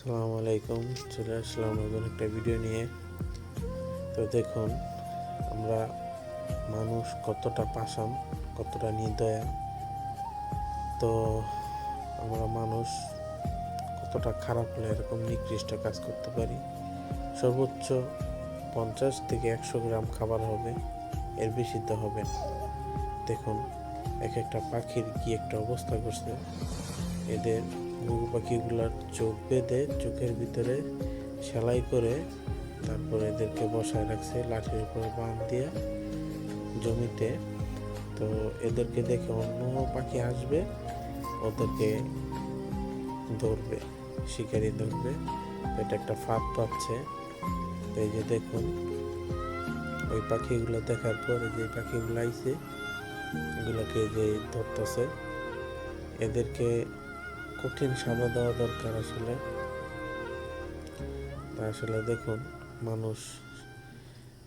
আসসালামু আলাইকুম। চলে আসলাম নতুন একটা ভিডিও নিয়ে। তো দেখুন, আমরা মানুষ কতটা পাষাণ, কতটা নির্দয়া। তো আমরা মানুষ কতটা খারাপ হলে এরকম নিকৃষ্ট কাজ করতে পারি। সর্বোচ্চ 50 থেকে 100 গ্রাম খাবার হবে, এর বেশি তো হবে না। দেখুন, এক একটা পাখির কি একটা অবস্থা করছে। এদের ঘুঘু পাখিগুলার চোখ বেঁধে চোখের ভিতরে সেলাই করে তারপর এদেরকে বসায় রাখছে লাঠির উপরে বাঁধ দিয়ে জমিতে। তো এদেরকে দেখে অন্য পাখি আসবে, ওদেরকে ধরবে, শিকারি ধরবে। এটা একটা ফাঁদ পাচ্ছে। তো এই যে দেখুন, ওই পাখিগুলো দেখার পর যে পাখিগুলো আইছে এগুলোকে যে ধরতেছে, এদেরকে কঠিন সাজা দেওয়া দরকার আসলে। আসলে দেখুন, মানুষ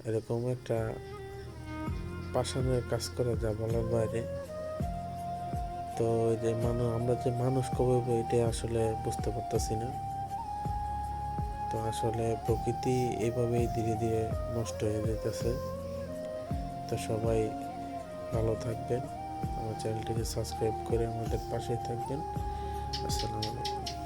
এরকম একটা পাষাণের কাজ করে যা বলার বাইরে। তো যে আমরা যে মানুষ কবে হইব এটা আসলে বুঝতে পারতেছি না। তো আসলে প্রকৃতি এইভাবেই ধীরে ধীরে নষ্ট হয়ে যেতেছে। তো সবাই ভালো থাকবেন, আমার চ্যানেলটিকে সাবস্ক্রাইব করে আমাদের পাশে থাকবেন। আসসালামু আলাইকুম।